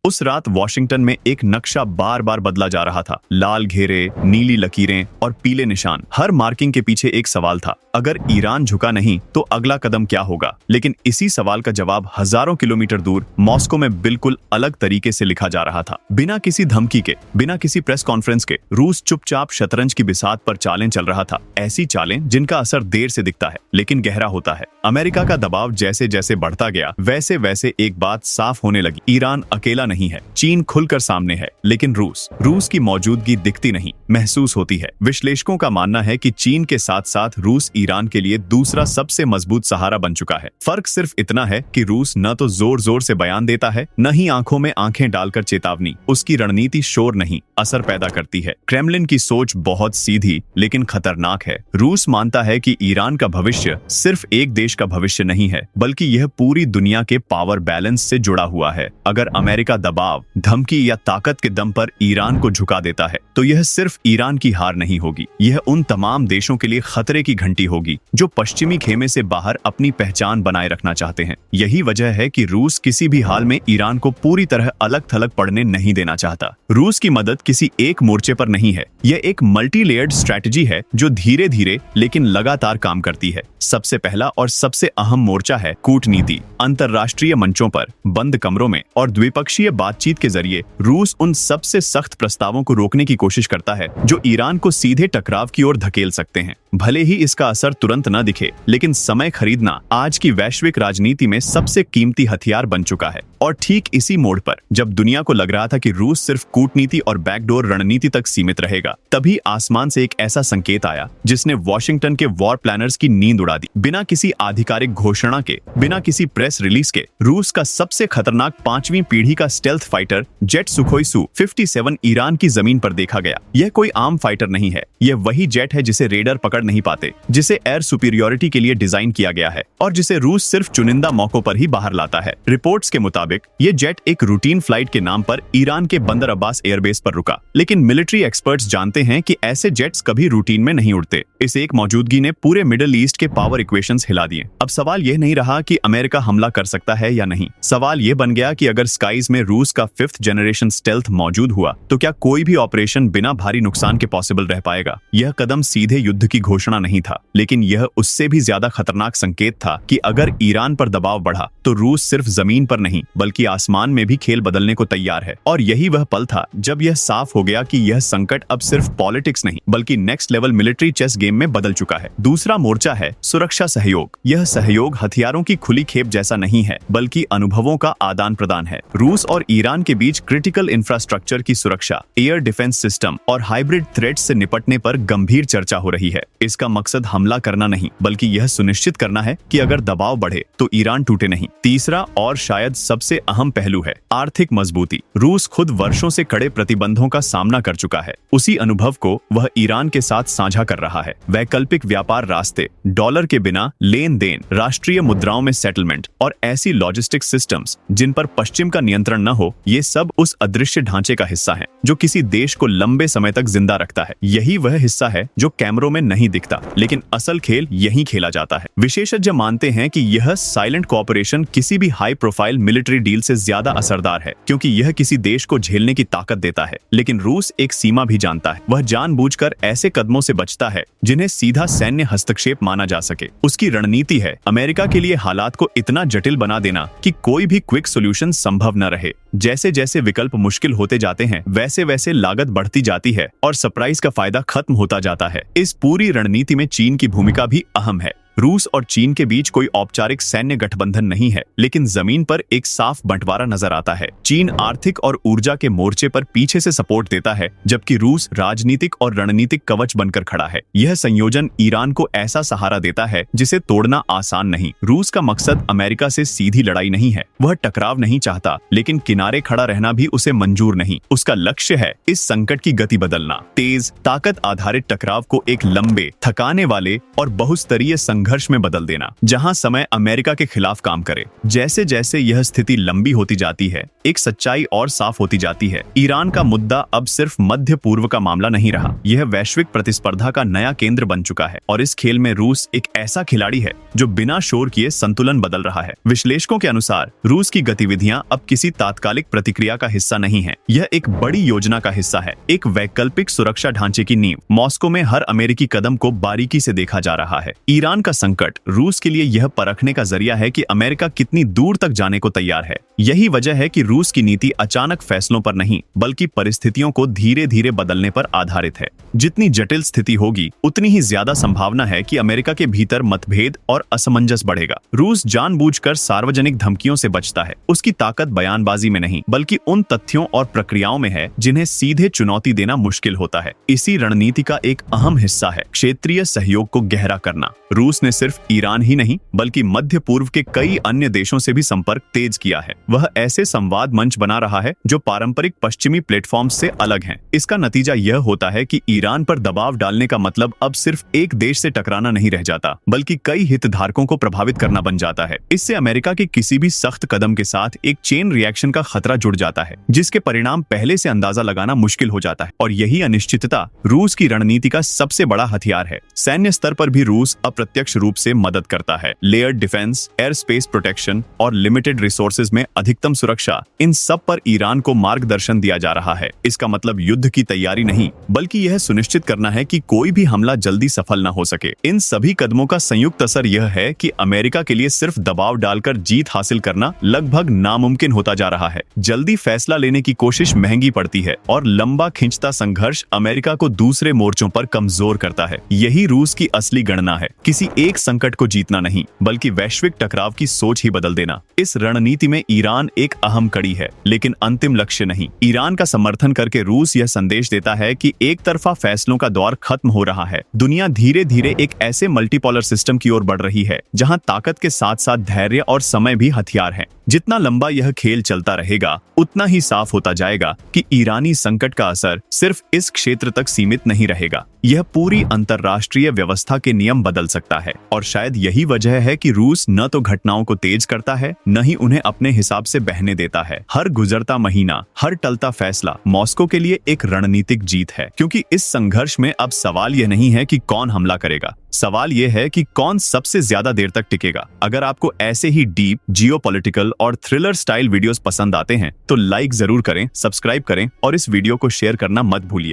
उस रात वॉशिंगटन में एक नक्शा बार बार बदला जा रहा था। लाल घेरे, नीली लकीरें और पीले निशान। हर मार्किंग के पीछे एक सवाल था, अगर ईरान झुका नहीं तो अगला कदम क्या होगा। लेकिन इसी सवाल का जवाब हजारों किलोमीटर दूर मॉस्को में बिल्कुल अलग तरीके से लिखा जा रहा था। बिना किसी धमकी के, बिना किसी प्रेस कॉन्फ्रेंस के, रूस चुपचाप शतरंज की बिसात पर चालें चल रहा था। ऐसी चालें जिनका असर देर से दिखता है लेकिन गहरा होता है। अमेरिका का दबाव जैसे जैसे बढ़ता गया वैसे वैसे एक बात साफ होने लगी, ईरान अकेला नहीं है। चीन खुलकर सामने है लेकिन रूस की मौजूदगी दिखती नहीं, महसूस होती है। विश्लेषकों का मानना है कि चीन के साथ साथ रूस ईरान के लिए दूसरा सबसे मजबूत सहारा बन चुका है। फर्क सिर्फ इतना है कि रूस न तो जोर जोर से बयान देता है, न ही आंखों में आंखें डालकर चेतावनी। उसकी रणनीति शोर नहीं, असर पैदा करती है। क्रेमलिन की सोच बहुत सीधी लेकिन खतरनाक है। रूस मानता है कि ईरान का भविष्य सिर्फ एक देश का भविष्य नहीं है, बल्कि यह पूरी दुनिया के पावर बैलेंस से जुड़ा हुआ है। अगर अमेरिका दबाव, धमकी या ताकत के दम पर ईरान को झुका देता है तो यह सिर्फ ईरान की हार नहीं होगी, यह उन तमाम देशों के लिए खतरे की घंटी होगी जो पश्चिमी खेमे से बाहर अपनी पहचान बनाए रखना चाहते हैं। यही वजह है कि रूस किसी भी हाल में ईरान को पूरी तरह अलग थलग पड़ने नहीं देना चाहता। रूस की मदद किसी एक मोर्चे पर नहीं है, यह एक मल्टी लेयर्ड स्ट्रेटजी है जो धीरे धीरे लेकिन लगातार काम करती है। सबसे पहला और सबसे अहम मोर्चा है कूटनीति। अंतर्राष्ट्रीय मंचों पर, बंद कमरों में और द्विपक्षीय बातचीत के जरिए रूस उन सबसे सख्त प्रस्तावों को रोकने की कोशिश करता है जो ईरान को सीधे टकराव की ओर धकेल सकते हैं। भले ही इसका असर तुरंत न दिखे, लेकिन समय खरीदना आज की वैश्विक राजनीति में सबसे कीमती हथियार बन चुका है। और ठीक इसी मोड़ पर जब दुनिया को लग रहा था कि रूस सिर्फ कूटनीति और बैकडोर रणनीति तक सीमित रहेगा, तभी आसमान से एक ऐसा संकेत आया जिसने वॉशिंगटन के वॉर प्लानर्स की नींद उड़ा दी। बिना किसी आधिकारिक घोषणा के, बिना किसी प्रेस रिलीज के, रूस का सबसे खतरनाक 5वीं पीढ़ी का stealth fighter jet Sukhoi Su-57 Iran की जमीन पर देखा गया। यह कोई आम फाइटर नहीं है, यह वही जेट है जिसे रेडर पकड़ नहीं पाते, जिसे एयर सुपीरियोरिटी के लिए डिजाइन किया गया है और जिसे रूस सिर्फ चुनिंदा मौकों पर ही बाहर लाता है। रिपोर्ट्स के मुताबिक ये जेट एक रूटीन फ्लाइट के नाम पर ईरान के बंदर अब्बास एयरबेस पर रुका, लेकिन मिलिट्री एक्सपर्ट्स जानते हैं कि ऐसे जेट्स कभी रूटीन में नहीं उड़ते। इस एक मौजूदगी ने पूरे मिडिल ईस्ट के पावर इक्वेशंस हिला दिए। अब सवाल यह नहीं रहा कि अमेरिका हमला कर सकता है या नहीं, सवाल यह बन गया कि अगर स्काईज में रूस का 5th जनरेशन स्टेल्थ मौजूद हुआ तो क्या कोई भी ऑपरेशन बिना भारी नुकसान के पॉसिबल रह पाएगा। यह कदम सीधे युद्ध की घोषणा नहीं था, लेकिन यह उससे भी ज्यादा खतरनाक संकेत था कि अगर ईरान पर दबाव बढ़ा तो रूस सिर्फ जमीन पर नहीं बल्कि आसमान में भी खेल बदलने को तैयार है। और यही वह पल था जब यह साफ हो गया कि यह संकट अब सिर्फ पॉलिटिक्स नहीं बल्कि next level military chess game में बदल चुका है। दूसरा मोर्चा है सुरक्षा सहयोग। यह सहयोग हथियारों की खुली खेप जैसा नहीं है बल्कि अनुभवों का आदान प्रदान है। रूस और ईरान के बीच क्रिटिकल इंफ्रास्ट्रक्चर की सुरक्षा, एयर डिफेंस सिस्टम और हाइब्रिड थ्रेट्स से निपटने पर गंभीर चर्चा हो रही है। इसका मकसद हमला करना नहीं बल्कि यह सुनिश्चित करना है कि अगर दबाव बढ़े तो ईरान टूटे नहीं। तीसरा और शायद सबसे अहम पहलू है आर्थिक मजबूती। रूस खुद वर्षों से कड़े प्रतिबंधों का सामना कर चुका है, उसी अनुभव को वह ईरान के साथ साझा कर रहा है। वैकल्पिक व्यापार रास्ते, डॉलर के बिना लेन देन, राष्ट्रीय मुद्राओं में सेटलमेंट और ऐसी लॉजिस्टिक सिस्टम्स जिन पर पश्चिम का नियंत्रण न हो, ये सब उस अदृश्य ढांचे का हिस्सा है जो किसी देश को लंबे समय तक जिंदा रखता है। यही वह हिस्सा है जो कैमरों में नहीं दिखता, लेकिन असल खेल यहीं खेला जाता है। विशेषज्ञ मानते हैं कि यह साइलेंट कोऑपरेशन किसी भी हाई प्रोफाइल मिलिट्री डील से ज्यादा असरदार है, क्योंकि यह किसी देश को झेलने की ताकत देता है। लेकिन रूस एक सीमा भी जानता है। वह जानबूझकर ऐसे कदमों से बचता है जिन्हें सीधा सैन्य हस्तक्षेप माना जा सके। उसकी रणनीति है अमेरिका के लिए हालात को इतना जटिल बना देना कि कोई भी क्विक सॉल्यूशन संभव न रहे। जैसे जैसे विकल्प मुश्किल होते जाते हैं वैसे वैसे लागत बढ़ती जाती है और सरप्राइज का फायदा खत्म होता जाता है। इस पूरी रणनीति में चीन की भूमिका भी अहम है। रूस और चीन के बीच कोई औपचारिक सैन्य गठबंधन नहीं है, लेकिन जमीन पर एक साफ बंटवारा नजर आता है। चीन आर्थिक और ऊर्जा के मोर्चे पर पीछे से सपोर्ट देता है, जबकि रूस राजनीतिक और रणनीतिक कवच बनकर खड़ा है। यह संयोजन ईरान को ऐसा सहारा देता है जिसे तोड़ना आसान नहीं। रूस का मकसद अमेरिका से सीधी लड़ाई नहीं है, वह टकराव नहीं चाहता, लेकिन किनारे खड़ा रहना भी उसे मंजूर नहीं। उसका लक्ष्य है इस संकट की गति बदलना, तेज ताकत आधारित टकराव को एक लंबे, थकाने वाले और बहुस्तरीय संघर्ष में बदल देना, जहां समय अमेरिका के खिलाफ काम करे। जैसे जैसे यह स्थिति लंबी होती जाती है, एक सच्चाई और साफ होती जाती है। ईरान का मुद्दा अब सिर्फ मध्य पूर्व का मामला नहीं रहा, यह वैश्विक प्रतिस्पर्धा का नया केंद्र बन चुका है और इस खेल में रूस एक ऐसा खिलाड़ी है जो बिना शोर किए संतुलन बदल रहा है। विश्लेषकों के अनुसार रूस की गतिविधियां अब किसी तात्कालिक प्रतिक्रिया का हिस्सा नहीं है, यह एक बड़ी योजना का हिस्सा है, एक वैकल्पिक सुरक्षा ढांचे की नींव। मॉस्को में हर अमेरिकी कदम को बारीकी से देखा जा रहा है। ईरान का संकट रूस के लिए यह परखने का जरिया है कि अमेरिका कितनी दूर तक जाने को तैयार है। यही वजह है कि रूस की नीति अचानक फैसलों पर नहीं, बल्कि परिस्थितियों को धीरे धीरे बदलने पर आधारित है। जितनी जटिल स्थिति होगी, उतनी ही ज्यादा संभावना है कि अमेरिका के भीतर मतभेद और असमंजस बढ़ेगा। रूस जानबूझकर सार्वजनिक धमकियों से बचता है। उसकी ताकत बयानबाजी में नहीं, बल्कि उन तथ्यों और प्रक्रियाओं में है जिन्हें सीधे चुनौती देना मुश्किल होता है। इसी रणनीति का एक अहम हिस्सा है क्षेत्रीय सहयोग को गहरा करना। रूस ने सिर्फ ईरान ही नहीं, बल्कि मध्य पूर्व के कई अन्य देशों से भी संपर्क तेज किया है। वह ऐसे संवाद मंच बना रहा है जो पारंपरिक पश्चिमी प्लेटफॉर्म से अलग हैं। इसका नतीजा यह होता है कि ईरान पर दबाव डालने का मतलब अब सिर्फ एक देश से टकराना नहीं रह जाता, बल्कि कई हितधारकों को प्रभावित करना बन जाता है। इससे अमेरिका के किसी भी सख्त कदम के साथ एक चेन रिएक्शन का खतरा जुड़ जाता है, जिसके परिणाम पहले से अंदाजा लगाना मुश्किल हो जाता है। और यही अनिश्चितता रूस की रणनीति का सबसे बड़ा हथियार है। सैन्य स्तर पर भी रूस अप्रत्यक्ष रूप से मदद करता है। Layered defence, air space protection और लिमिटेड रिसोर्सेज में अधिकतम सुरक्षा, इन सब पर ईरान को मार्गदर्शन दिया जा रहा है। इसका मतलब युद्ध की तैयारी नहीं, बल्कि यह सुनिश्चित करना है कि कोई भी हमला जल्दी सफल न हो सके। इन सभी कदमों का संयुक्त असर यह है कि अमेरिका के लिए सिर्फ दबाव डालकर जीत हासिल करना लगभग नामुमकिन होता जा रहा है। जल्दी फैसला लेने की कोशिश महंगी पड़ती है और लंबा खिंचता संघर्ष अमेरिका को दूसरे मोर्चों पर कमजोर करता है। यही रूस की असली गणना है, किसी एक संकट को जीतना नहीं, बल्कि वैश्विक टकराव की सोच ही बदल देना। इस रणनीति में ईरान एक अहम कड़ी है, लेकिन अंतिम लक्ष्य नहीं। ईरान का समर्थन करके रूस यह संदेश देता है कि एक तरफा फैसलों का दौर खत्म हो रहा है। दुनिया धीरे धीरे एक ऐसे मल्टीपोलर सिस्टम की ओर बढ़ रही है जहां ताकत के साथ साथ धैर्य और समय भी हथियार हैं। जितना लंबा यह खेल चलता रहेगा, उतना ही साफ होता जाएगा कि ईरानी संकट का असर सिर्फ इस क्षेत्र तक सीमित नहीं रहेगा। यह पूरी अंतर्राष्ट्रीय व्यवस्था के नियम बदल सकता है। और शायद यही वजह है कि रूस न तो घटनाओं को तेज करता है, न ही उन्हें अपने हिसाब से बहने देता है। हर गुजरता महीना, हर टलता फैसला मॉस्को के लिए एक रणनीतिक जीत है, क्योंकि इस संघर्ष में अब सवाल यह नहीं है कि कौन हमला करेगा, सवाल यह है कि कौन सबसे ज्यादा देर तक टिकेगा। अगर आपको ऐसे ही डीप, जियोपॉलिटिकल और थ्रिलर स्टाइल वीडियोस पसंद आते हैं तो लाइक जरूर करें, सब्सक्राइब करें और इस वीडियो को शेयर करना मत भूलिए।